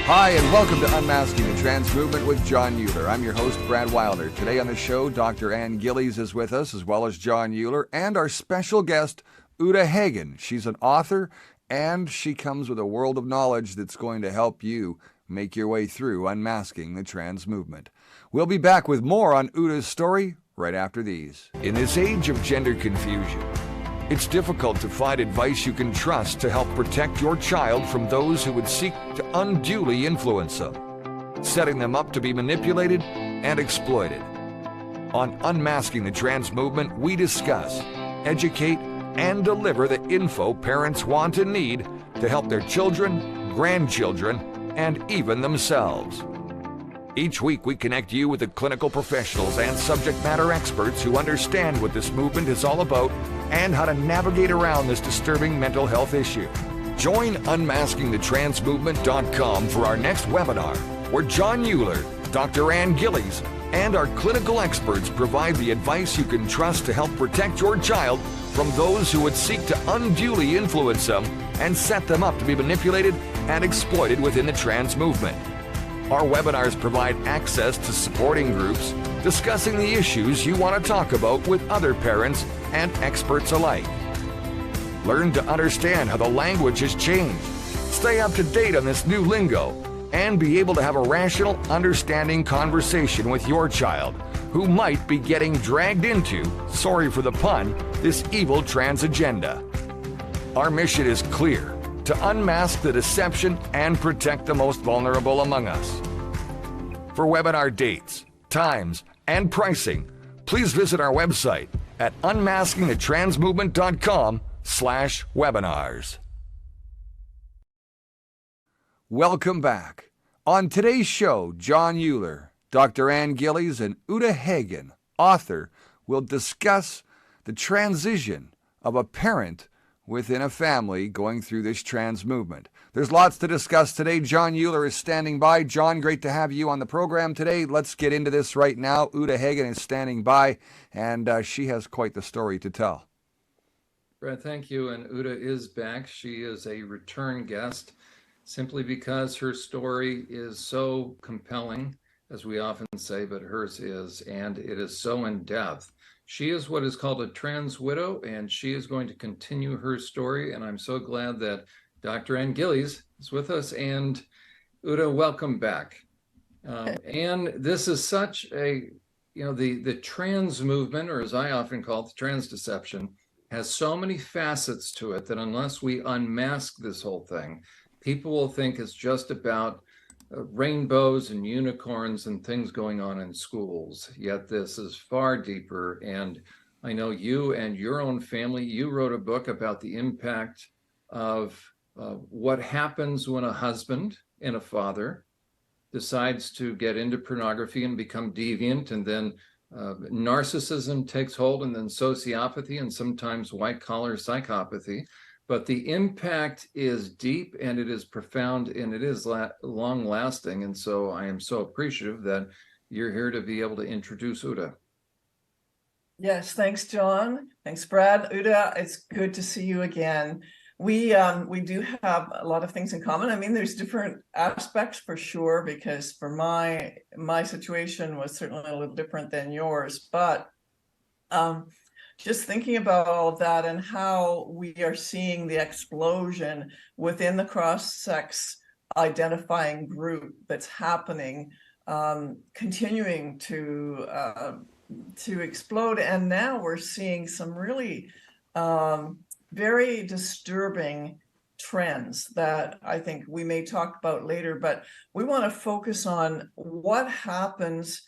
Hi, and welcome to Unmasking the Trans Movement with John Euler. I'm your host, Brad Wilder. Today on the show, Dr. Ann Gillies is with us, as well as John Euler, and our special guest, Ute Heggen. She's an author, and she comes with a world of knowledge that's going to help you make your way through unmasking the trans movement. We'll be back with more on Ute's story right after these. In this age of gender confusion, it's difficult to find advice you can trust to help protect your child from those who would seek to unduly influence them, setting them up to be manipulated and exploited. On Unmasking the Trans Movement, we discuss, educate, and deliver the info parents want and need to help their children, grandchildren, and even themselves. Each week, we connect you with the clinical professionals and subject matter experts who understand what this movement is all about and how to navigate around this disturbing mental health issue. Join UnmaskingTheTransMovement.com for our next webinar, where John Euler, Dr. Ann Gillies, and our clinical experts provide the advice you can trust to help protect your child from those who would seek to unduly influence them and set them up to be manipulated and exploited within the trans movement. Our webinars provide access to supporting groups discussing the issues you want to talk about with other parents and experts alike. Learn to understand how the language has changed, stay up to date on this new lingo, and be able to have a rational, understanding conversation with your child who might be getting dragged into, sorry for the pun, this evil trans agenda. Our mission is clear: to unmask the deception and protect the most vulnerable among us. For webinar dates, times, and pricing, please visit our website at unmaskingthetransmovement.com/webinars. Welcome back. On today's show, John Euler, Dr. Ann Gillies, and Ute Heggen, author, will discuss the transition of a parent within a family going through this trans movement. There's lots to discuss today. John Euler is standing by. John, great to have you on the program today. Let's get into this right now. Ute Heggen is standing by, and she has quite the story to tell. Brad, thank you. And Ute is back. She is a return guest simply because her story is so compelling, as we often say, but hers is, and it is so in depth. She is what is called a trans widow, and she is going to continue her story. And I'm so glad that Dr. Ann Gillies is with us. And Ute, welcome back. And this is such a, the trans movement, or as I often call it, the trans deception, has so many facets to it that unless we unmask this whole thing, people will think it's just about rainbows and unicorns and things going on in schools. Yet this is far deeper. And I know you and your own family, you wrote a book about the impact of what happens when a husband and a father decides to get into pornography and become deviant, and then narcissism takes hold, and then sociopathy, and sometimes white-collar psychopathy. But the impact is deep, and it is profound, and it is long-lasting. And so I am so appreciative that you're here to be able to introduce Ute. Yes, thanks, John. Thanks, Brad. Ute, it's good to see you again. We do have a lot of things in common. I mean, there's different aspects for sure, because for my situation was certainly a little different than yours. But just thinking about all of that and how we are seeing the explosion within the cross-sex identifying group that's happening, continuing to explode. And now we're seeing some really very disturbing trends that I think we may talk about later, but we want to focus on what happens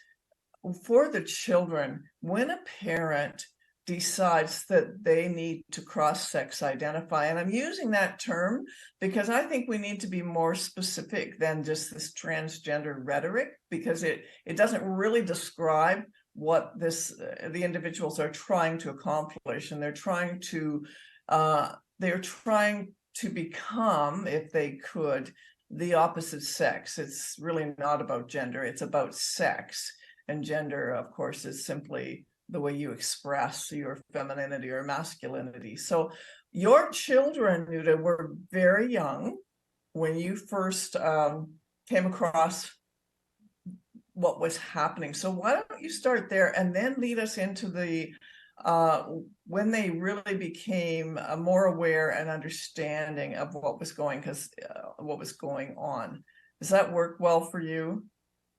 for the children when a parent decides that they need to cross-sex identify. And I'm using that term because I think we need to be more specific than just this transgender rhetoric, because it doesn't really describe what the individuals are trying to accomplish. And they're trying to become, if they could, the opposite sex. It's really not about gender, it's about sex. And gender, of course, is simply the way you express your femininity or masculinity. So your children, Ute, were very young when you first came across what was happening. So why don't you start there and then lead us into the when they really became more aware and understanding of what was going on. Does that work well for you?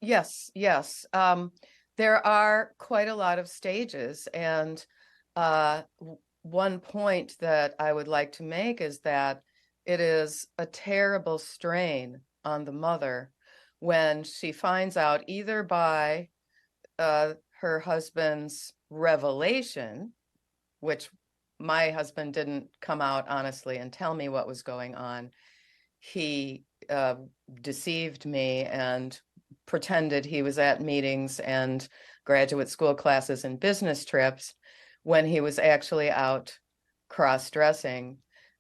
Yes, yes. There are quite a lot of stages, and one point that I would like to make is that it is a terrible strain on the mother when she finds out, either by her husband's revelation, which my husband didn't come out honestly and tell me what was going on. He deceived me and pretended he was at meetings and graduate school classes and business trips when he was actually out cross-dressing.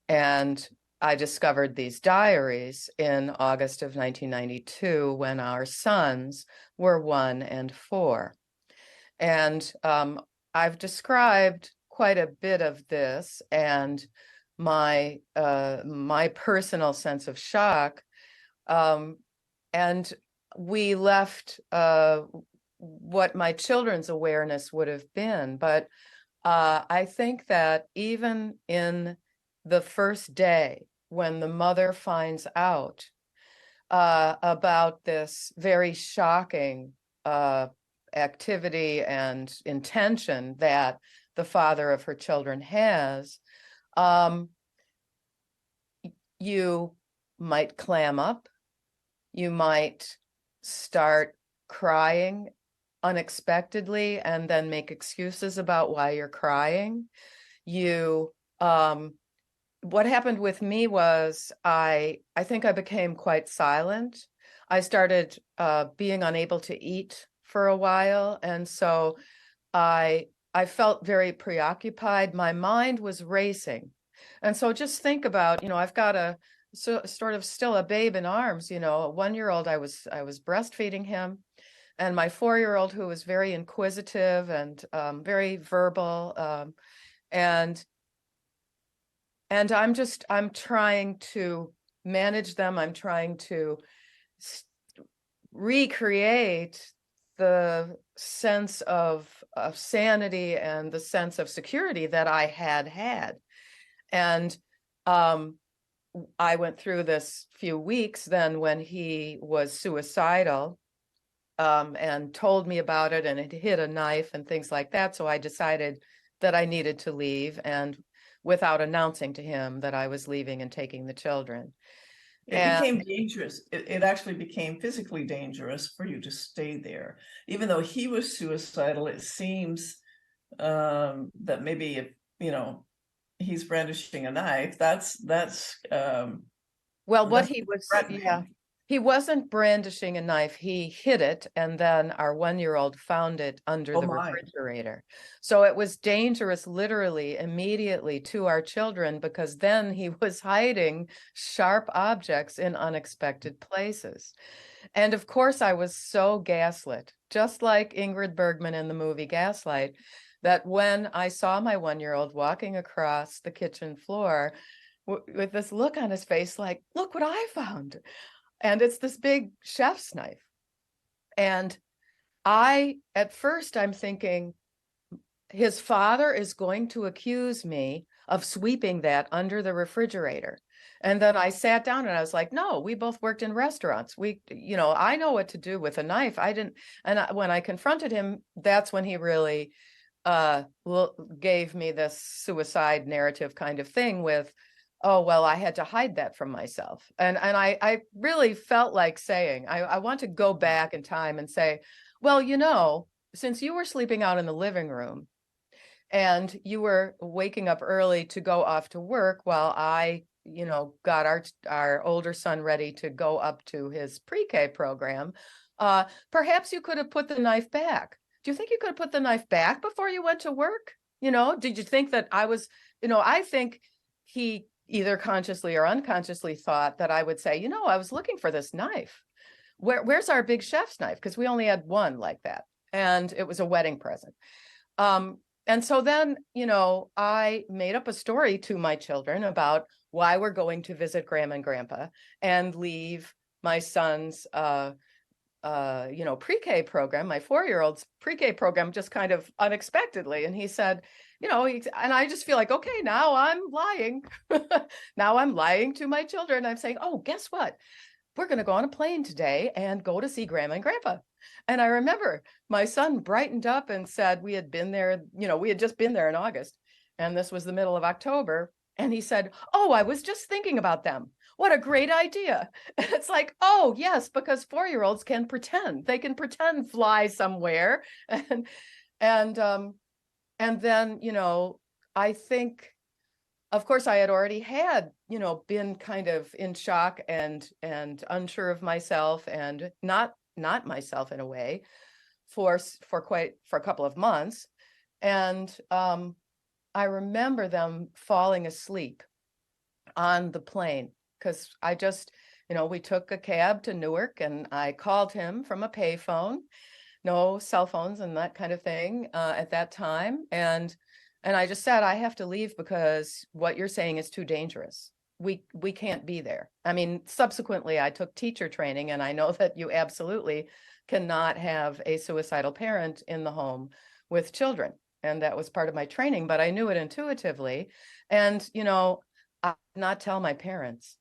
And I discovered these diaries in August of 1992 when our sons were 1 and 4. And I've described quite a bit of this, and my personal sense of shock. And we left what my children's awareness would have been. But I think that even in the first day, when the mother finds out about this very shocking activity and intention that the father of her children has, you might clam up, you might start crying unexpectedly and then make excuses about why you're crying. What happened with me was I think I became quite silent. I started being unable to eat for a while, and so I felt very preoccupied. My mind was racing. And so just think about, I've got a sort of still a babe in arms, a 1-year-old. I was breastfeeding him, and my 4-year-old, who was very inquisitive and very verbal, and I'm trying to manage them. I'm trying to recreate the sense of sanity and the sense of security that I had. And I went through this few weeks then when he was suicidal, and told me about it, and it hid a knife and things like that. So I decided that I needed to leave, and without announcing to him that I was leaving and taking the children. It became dangerous. It actually became physically dangerous for you to stay there. Even though he was suicidal, it seems that maybe if, he's brandishing a knife, that's well, what he was, he wasn't brandishing a knife. He hid it, and then our 1-year-old found it under the refrigerator. So it was dangerous, literally, immediately to our children, because then he was hiding sharp objects in unexpected places. And of course, I was so gaslit, just like Ingrid Bergman in the movie Gaslight, that when I saw my 1-year-old walking across the kitchen floor with this look on his face, like, look what I found. And it's this big chef's knife. And at first I'm thinking, his father is going to accuse me of sweeping that under the refrigerator. And then I sat down and I was like, no, we both worked in restaurants. I know what to do with a knife. When I confronted him, that's when he really gave me this suicide narrative kind of thing with, oh, well, I had to hide that from myself. And I really felt like saying, I want to go back in time and say, well, since you were sleeping out in the living room and you were waking up early to go off to work while I, got our older son ready to go up to his pre-K program, perhaps you could have put the knife back. Do you think you could have put the knife back before you went to work? Did you think that I was, I think he either consciously or unconsciously thought that I would say, I was looking for this knife. Where's our big chef's knife? Because we only had one like that, and it was a wedding present. And so then, I made up a story to my children about why we're going to visit Grandma and Grandpa and leave my son's pre-K program, my 4-year-old's pre-K program, just kind of unexpectedly. And he said, and I just feel like, okay, now I'm lying. Now I'm lying to my children. I'm saying, oh, guess what? We're going to go on a plane today and go to see Grandma and Grandpa. And I remember my son brightened up and said, we had been there, we had just been there in August. And this was the middle of October. And he said, oh, I was just thinking about them. What a great idea. And it's like, oh, yes, because 4-year-olds can pretend. They can pretend fly somewhere. And then, I think, of course, I had already had, been kind of in shock and unsure of myself and not myself in a way for a couple of months. And I remember them falling asleep on the plane because I just, we took a cab to Newark and I called him from a payphone, no cell phones and that kind of thing at that time. And I just said, I have to leave because what you're saying is too dangerous. We can't be there. I mean, subsequently, I took teacher training, and I know that you absolutely cannot have a suicidal parent in the home with children. And that was part of my training, but I knew it intuitively. And, I did not tell my parents.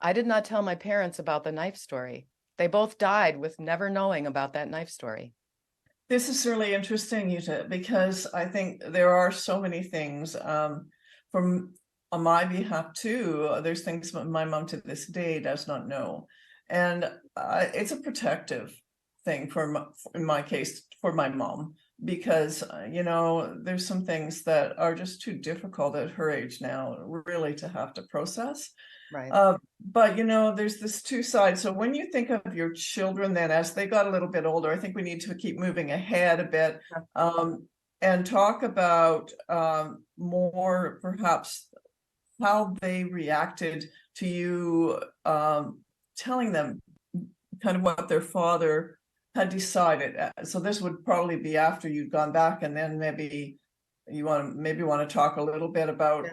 I did not tell my parents about the knife story. They both died with never knowing about that knife story. This is really interesting, Ute, because I think there are so many things from on my behalf too. There's things my mom to this day does not know, and it's a protective thing in my case, for my mom, because there's some things that are just too difficult at her age now, really, to have to process. Right. But there's this two sides. So when you think of your children, then as they got a little bit older, I think we need to keep moving ahead a bit and talk about more perhaps how they reacted to you telling them kind of what their father had decided. So this would probably be after you'd gone back, and then maybe you want to talk a little bit about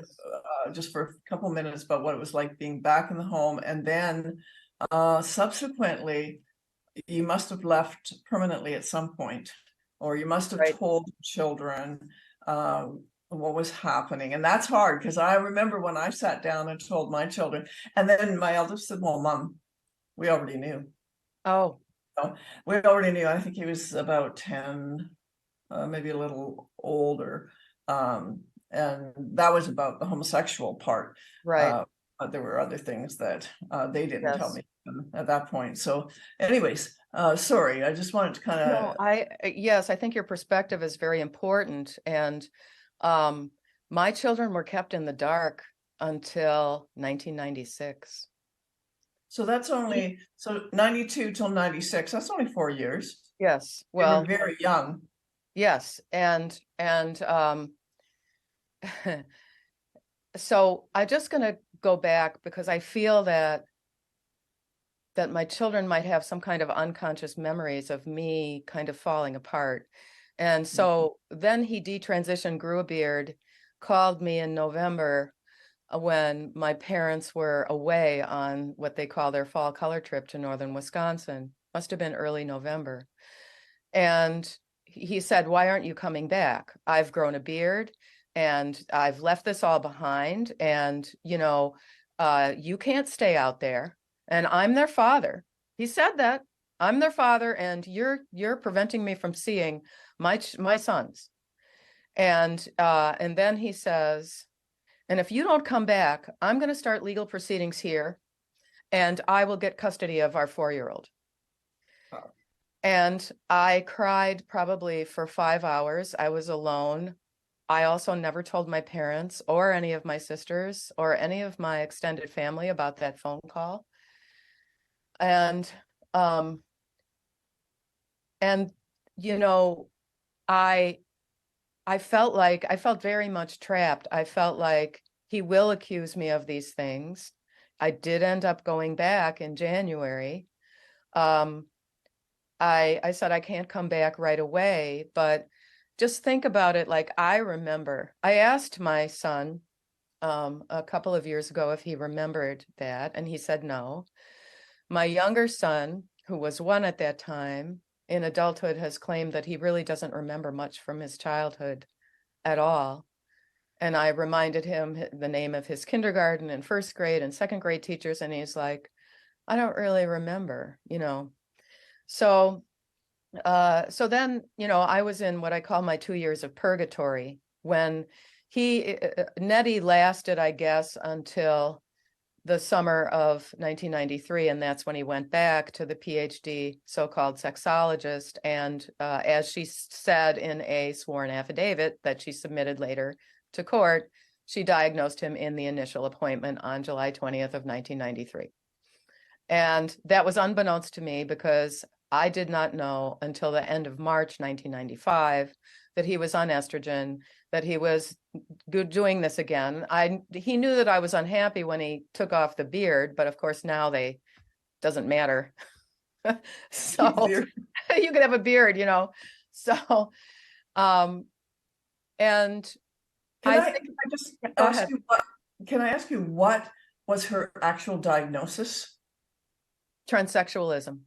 just for a couple minutes about what it was like being back in the home, and then subsequently you must have left permanently at some point, or you must have told children what was happening. And that's hard, because I remember when I sat down and told my children, and then my eldest said, well, Mom, we already knew. Oh, we already knew. I think he was about 10, maybe a little older. And that was about the homosexual part. right. But there were other things that they didn't tell me at that point. So anyways, sorry, I just wanted to kind of. No, yes, I think your perspective is very important. And my children were kept in the dark until 1996. So that's only, 92 till 96, that's only 4 years. Yes. They Well, were very young. yes. And so I'm just going to go back because I feel that my children might have some kind of unconscious memories of me kind of falling apart. And so then he detransitioned, grew a beard, called me in November when my parents were away on what they call their fall color trip to northern Wisconsin. Must have been early November. And he said, why aren't you coming back? I've grown a beard and I've left this all behind, and you can't stay out there, and I'm their father. He said that. I'm their father, and you're preventing me from seeing my sons. And then he says, and if you don't come back, I'm going to start legal proceedings here, and I will get custody of our 4-year-old. Wow. And I cried probably for 5 hours. I was alone. I also never told my parents or any of my sisters or any of my extended family about that phone call. And I felt very much trapped. I felt like he will accuse me of these things. I did end up going back in January. I said I can't come back right away, but just think about it. Like, I remember, I asked my son a couple of years ago if he remembered that, and he said no. My younger son, who was 1 at that time, in adulthood has claimed that he really doesn't remember much from his childhood at all. And I reminded him the name of his kindergarten and first grade and second grade teachers, and he's like, I don't really remember, you know. So so then, you know, I was in what I call my 2 years of purgatory when Nettie lasted, I guess, until the summer of 1993, and that's when he went back to the PhD so-called sexologist. And as she said in a sworn affidavit that she submitted later to court, she diagnosed him in the initial appointment on July 20th of 1993. And that was unbeknownst to me because I did not know until the end of March 1995 that he was on estrogen, that he was doing this again. He knew that I was unhappy when he took off the beard, but of course now doesn't matter. So you could have a beard, you know. So and can I just ask you what was her actual diagnosis? Transsexualism.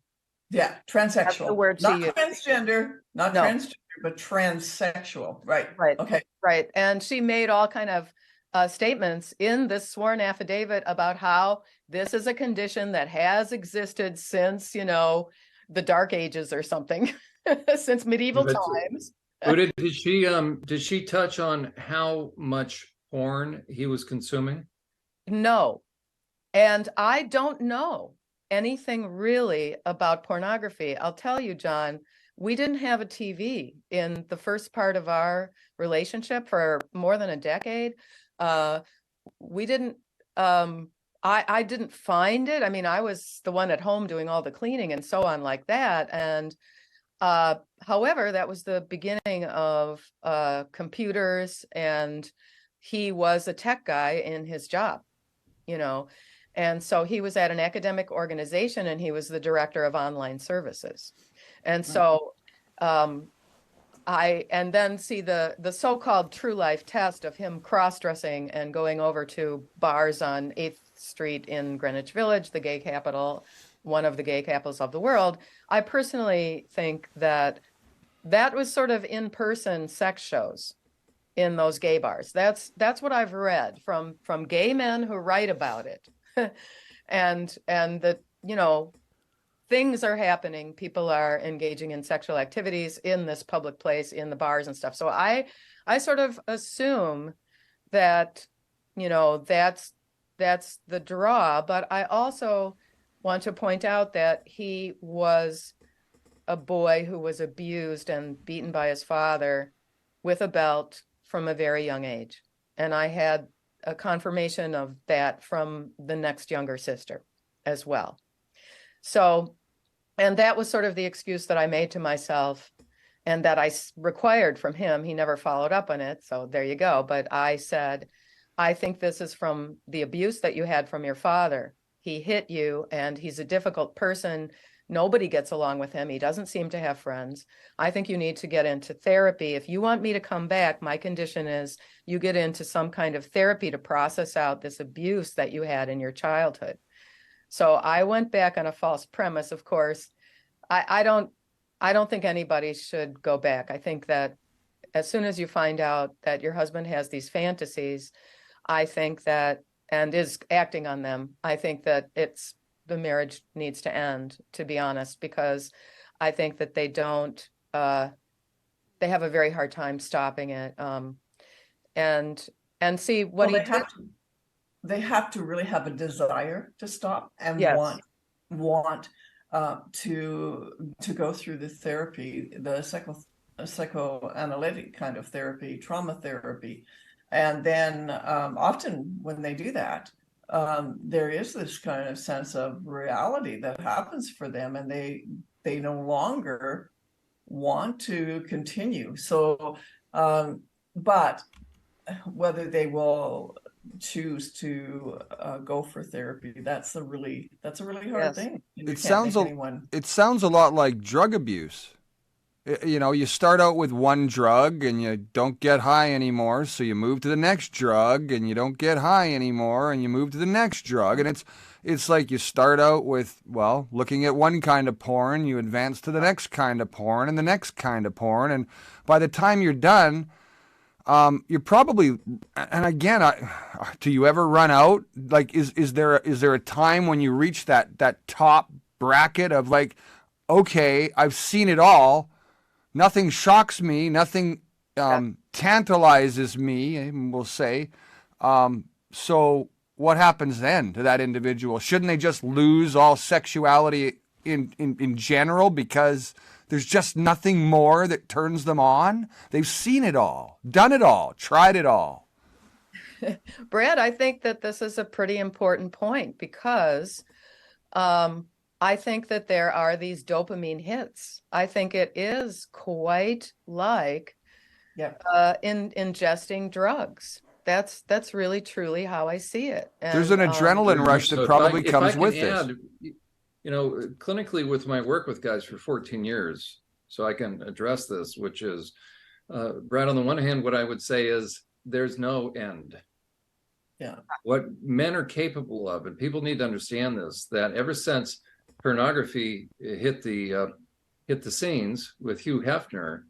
Yeah, transsexual. That's the word not transgender, not transgender, but transsexual. Right. Right. Okay. Right. And she made all kind of statements in this sworn affidavit about how this is a condition that has existed since, you know, the Dark Ages or something, since medieval times. Ute, did she touch on how much porn he was consuming? No. And I don't know anything really about pornography. I'll tell you, John, we didn't have a TV in the first part of our relationship for more than a decade. We didn't, I didn't find it. I mean, I was the one at home doing all the cleaning and so on like that. And however, that was the beginning of computers, and he was a tech guy in his job, you know. And so he was at an academic organization and he was the director of online services. And so and then see the so-called true life test of him cross-dressing and going over to bars on 8th Street in Greenwich Village, the gay capital, one of the gay capitals of the world. I personally think that was sort of in-person sex shows in those gay bars. That's what I've read from gay men who write about it. and that, you know, things are happening. People are engaging in sexual activities in this public place, in the bars and stuff. So I sort of assume that, you know, that's the draw. But I also want to point out that he was a boy who was abused and beaten by his father with a belt from a very young age. And I had a confirmation of that from the next younger sister as well. So, and that was sort of the excuse that I made to myself and that I required from him. He never followed up on it. So there you go. But I said, I think this is from the abuse that you had from your father. He hit you and he's a difficult person. Nobody gets along with him. He doesn't seem to have friends. I think you need to get into therapy. If you want me to come back, my condition is you get into some kind of therapy to process out this abuse that you had in your childhood. So I went back on a false premise, of course. I don't think anybody should go back. I think that as soon as you find out that your husband has these fantasies, I think that, and is acting on them, I think that the marriage needs to end, to be honest, because I think that they have a very hard time stopping it. And see what he did. They have to really have a desire to stop and want to go through the therapy, the psychoanalytic kind of therapy, trauma therapy. And then often when they do that, there is this kind of sense of reality that happens for them, and they no longer want to continue. So, but whether they will choose to go for therapy, that's a really hard thing. It sounds a lot like drug abuse. You know, you start out with one drug and you don't get high anymore, so you move to the next drug and you don't get high anymore and you move to the next drug. And it's like you start out with, well, looking at one kind of porn, you advance to the next kind of porn and the next kind of porn, and by the time you're done, you're probably, and again, do you ever run out? Like, is there a time when you reach that top bracket of like, okay, I've seen it all. Nothing shocks me. Nothing tantalizes me. We'll say. So what happens then to that individual? Shouldn't they just lose all sexuality in general because there's just nothing more that turns them on? They've seen it all, done it all, tried it all. Brad, I think that this is a pretty important point because I think that there are these dopamine hits. I think it is quite like ingesting drugs. That's really truly how I see it. And, there's an adrenaline rush that probably comes with this. You know, clinically with my work with guys for 14 years, so I can address this, which is, Brad, on the one hand, what I would say is there's no end. Yeah. What men are capable of, and people need to understand this, that ever since pornography hit the scenes with Hugh Hefner,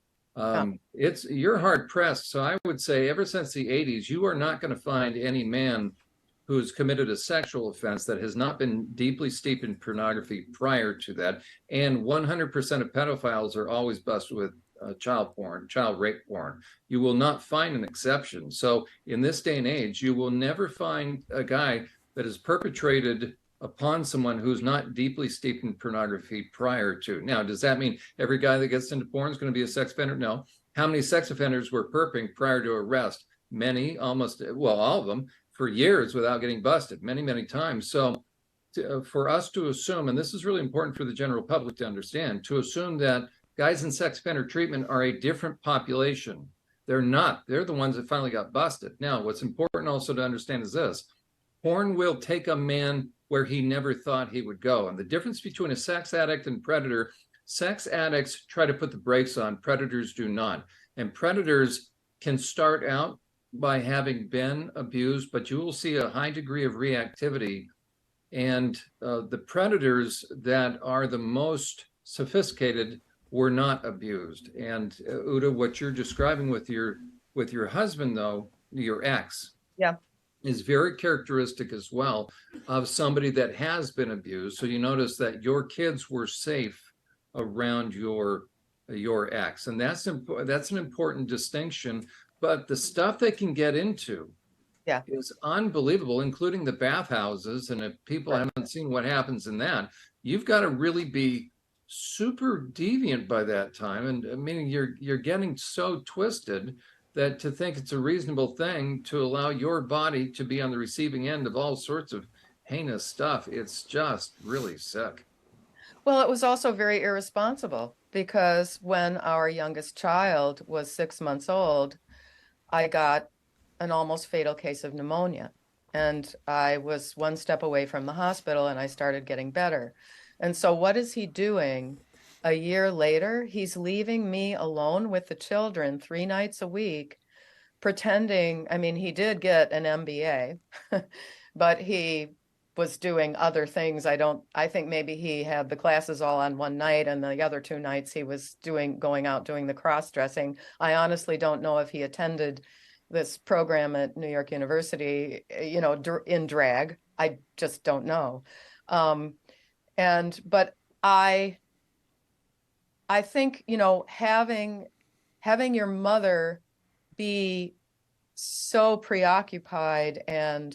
you're hard pressed. So I would say ever since the 80s, you are not going to find any man who's committed a sexual offense that has not been deeply steeped in pornography prior to that. And 100% of pedophiles are always busted with child porn, child rape porn. You will not find an exception. So in this day and age, you will never find a guy that has perpetrated upon someone who's not deeply steeped in pornography prior to. Now, does that mean every guy that gets into porn is going to be a sex offender? No. How many sex offenders were perping prior to arrest? Many, almost, well, all of them, for years without getting busted, many, many times. So for us to assume, and this is really important for the general public to understand, to assume that guys in sex offender treatment are a different population. They're not. They're the ones that finally got busted. Now, what's important also to understand is this. Porn will take a man where he never thought he would go. And the difference between a sex addict and predator, sex addicts try to put the brakes on, predators do not. And predators can start out by having been abused, but you will see a high degree of reactivity. And the predators that are the most sophisticated were not abused. And Ute, what you're describing with your husband, though, your ex, is very characteristic as well of somebody that has been abused. So you notice that your kids were safe around your ex, and that's an important distinction. But the stuff they can get into is unbelievable, including the bathhouses. And if people haven't seen what happens in that, you've got to really be super deviant by that time. And meaning you're getting so twisted that to think it's a reasonable thing to allow your body to be on the receiving end of all sorts of heinous stuff, it's just really sick. Well, it was also very irresponsible because when our youngest child was 6 months old, I got an almost fatal case of pneumonia. And I was one step away from the hospital and I started getting better. And so what is he doing? A year later, he's leaving me alone with the children 3 nights a week, pretending, I mean, he did get an MBA, but he was doing other things. I think maybe he had the classes all on one night and the other 2 nights he was going out doing the cross-dressing. I honestly don't know if he attended this program at New York University, you know, in drag. I just don't know. But I think, you know, having your mother be so preoccupied and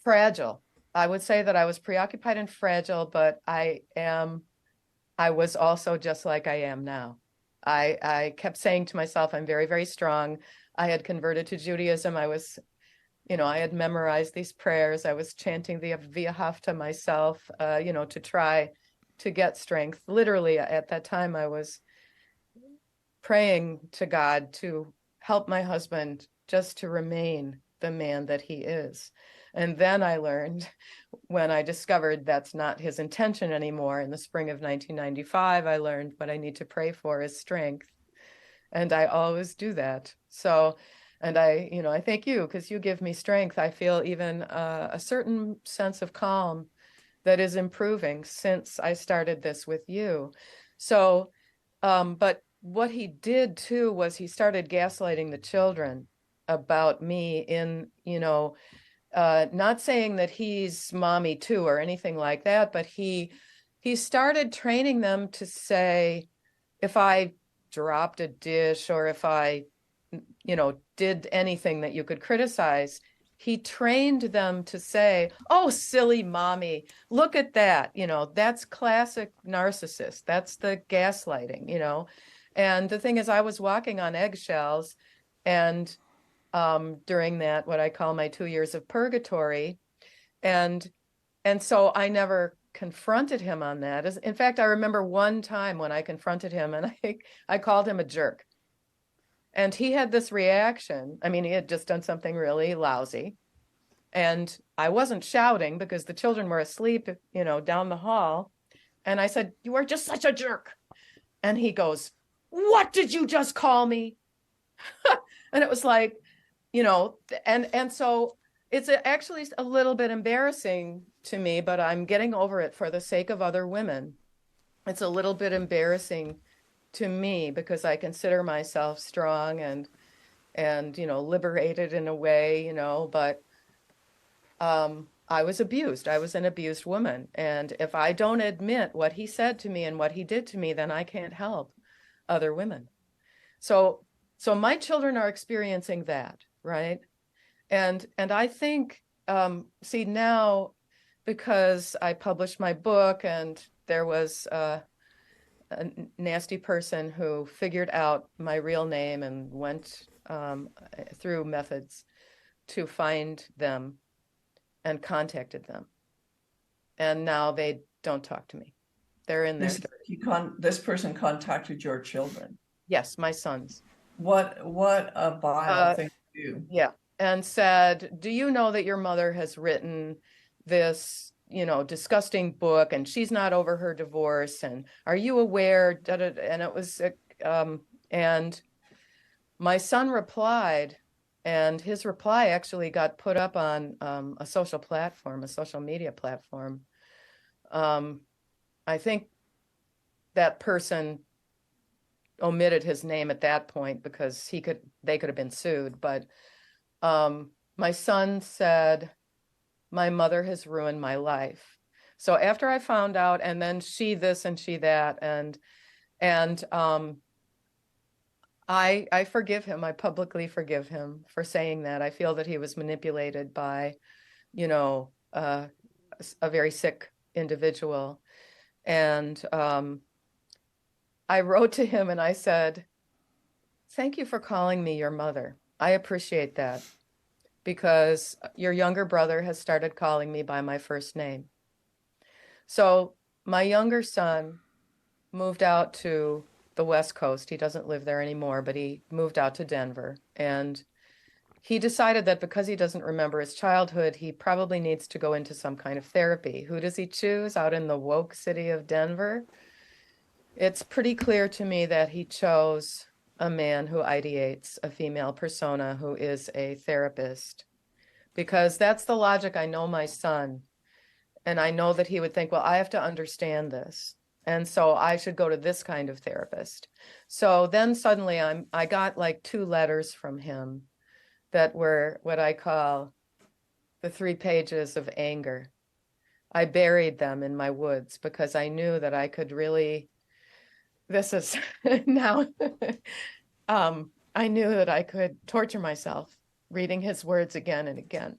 fragile. I would say that I was preoccupied and fragile, but I was also just like I am now. I kept saying to myself, I'm very, very strong. I had converted to Judaism. I had memorized these prayers. I was chanting the Via Hafta myself, to try to get strength. Literally at that time, I was praying to God to help my husband just to remain the man that he is. And then I learned, when I discovered that's not his intention anymore in the spring of 1995, I learned what I need to pray for is strength. And I always do that. So, and I thank you, because you give me strength. I feel even a certain sense of calm that is improving since I started this with you. So, but what he did too was he started gaslighting the children about me in, not saying that he's mommy too or anything like that, but he started training them to say, if I dropped a dish or if I, did anything that you could criticize, he trained them to say, oh, silly mommy, look at that. That's classic narcissist. That's the gaslighting. And the thing is, I was walking on eggshells, and during that, what I call my 2 years of purgatory. And so I never confronted him on that. In fact, I remember one time when I confronted him, and I called him a jerk. And he had this reaction. I mean, he had just done something really lousy. And I wasn't shouting because the children were asleep, down the hall. And I said, you are just such a jerk. And he goes, what did you just call me? And it was like, and so it's actually a little bit embarrassing to me, but I'm getting over it for the sake of other women. It's a little bit embarrassing to me because I consider myself strong and liberated in a way, but I was abused. I was an abused woman. And if I don't admit what he said to me and what he did to me, then I can't help other women. So my children are experiencing that, right? And I think, see now, because I published my book and there was a nasty person who figured out my real name and went through methods to find them and contacted them. And now they don't talk to me. They're in there. This person contacted your children? Yes, my sons. What a vile thing to do. Yeah. And said, do you know that your mother has written this, disgusting book and she's not over her divorce? And are you aware? And it was, and my son replied, and his reply actually got put up on a social media platform. I think that person omitted his name at that point because they could have been sued. But my son said, my mother has ruined my life. So after I found out, and then she this and she that, and I forgive him. I publicly forgive him for saying that. I feel that he was manipulated by, a very sick individual. And I wrote to him and I said, thank you for calling me your mother. I appreciate that, because your younger brother has started calling me by my first name. So my younger son moved out to the West Coast. He doesn't live there anymore, but he moved out to Denver. And he decided that because he doesn't remember his childhood, he probably needs to go into some kind of therapy. Who does he choose out in the woke city of Denver? It's pretty clear to me that he chose a man who ideates a female persona who is a therapist, because that's the logic. I know my son, and I know that he would think, well, I have to understand this, and so I should go to this kind of therapist. So then suddenly I got like 2 letters from him that were what I call the 3 pages of anger. I buried them in my woods because I knew that I could really, this is now, I knew that I could torture myself reading his words again and again.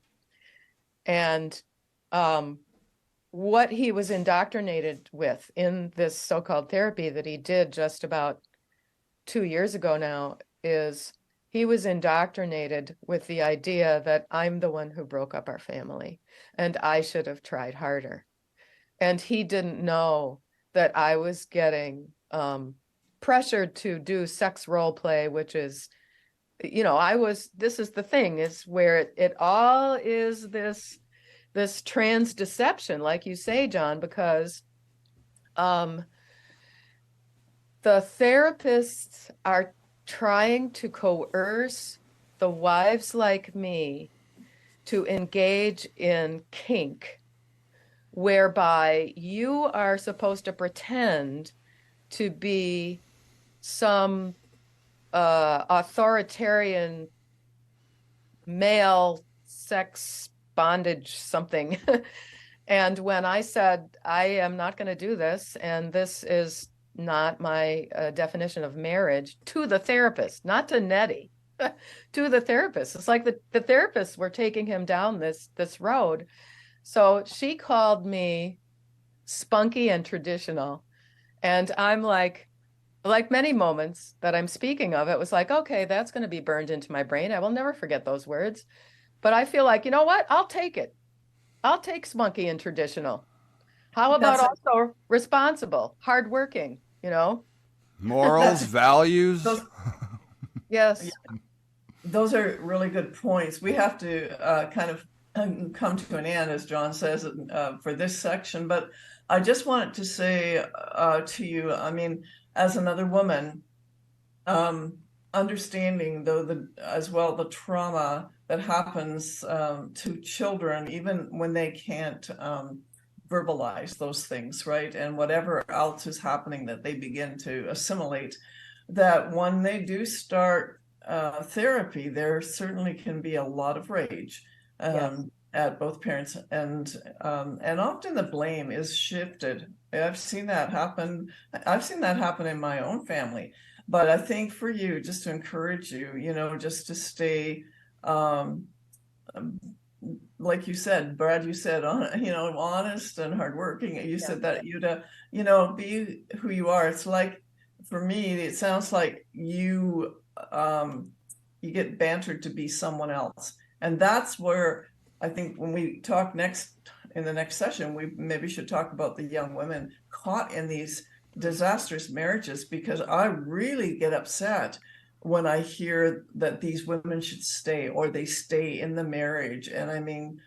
And what he was indoctrinated with in this so-called therapy that he did just about 2 years ago now is he was indoctrinated with the idea that I'm the one who broke up our family and I should have tried harder. And he didn't know that I was getting pressured to do sex role play, which is, this is the thing, is where it all is this trans deception, like you say, John, because the therapists are trying to coerce the wives like me to engage in kink, whereby you are supposed to pretend to be some authoritarian male sex bondage something. And when I said, I am not going to do this, and this is not my definition of marriage, to the therapist, not to Nettie, to the therapist. It's like the therapists were taking him down this road. So she called me spunky and traditional. And I'm like many moments that I'm speaking of, it was like, okay, that's going to be burned into my brain. I will never forget those words. But I feel like, you know what? I'll take it. I'll take spunky and traditional. How about also responsible, hardworking, you know? Morals, values. Yes. Those are really good points. We have to kind of come to an end, as John says, for this section. But I just wanted to say to you, I mean, as another woman, understanding though as well the trauma that happens to children, even when they can't verbalize those things, right? And whatever else is happening that they begin to assimilate, that when they do start therapy, there certainly can be a lot of rage at both parents, and often the blame is shifted. I've seen that happen. I've seen that happen in my own family. But I think for you, just to encourage you, you know, just to stay, like you said, Brad, you said, you know, honest and hardworking. You said that, Ute, you know, be who you are. It's like, for me, it sounds like you get bantered to be someone else. And that's where I think when we talk in the next session, we maybe should talk about the young women caught in these disastrous marriages, because I really get upset when I hear that these women should stay, or they stay in the marriage. And I mean,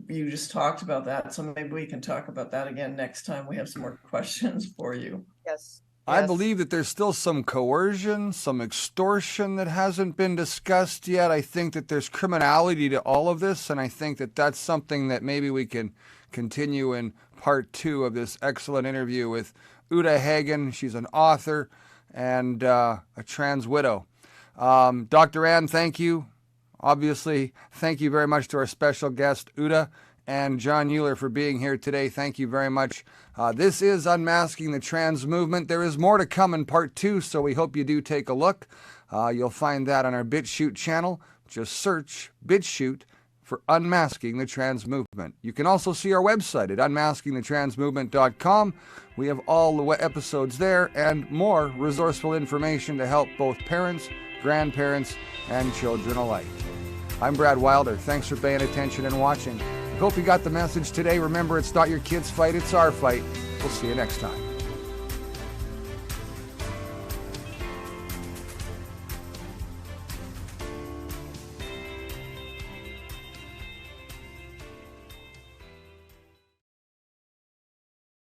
you just talked about that, so maybe we can talk about that again next time we have some more questions for you. Yes. I believe that there's still some coercion, some extortion that hasn't been discussed yet. I think that there's criminality to all of this, and I think that that's something that maybe we can continue in part 2 of this excellent interview with Ute Heggen. She's an author and a trans widow. Dr. Ann, thank you. Obviously, thank you very much to our special guest, Ute, and John Euler, for being here today. Thank you very much. This is Unmasking the Trans Movement. There is more to come in part 2, so we hope you do take a look. You'll find that on our BitChute channel. Just search BitChute for Unmasking the Trans Movement. You can also see our website at unmaskingthetransmovement.com. We have all the episodes there and more resourceful information to help both parents, grandparents, and children alike. I'm Brad Wilder. Thanks for paying attention and watching. I hope you got the message today. Remember, it's not your kids' fight, it's our fight. We'll see you next time.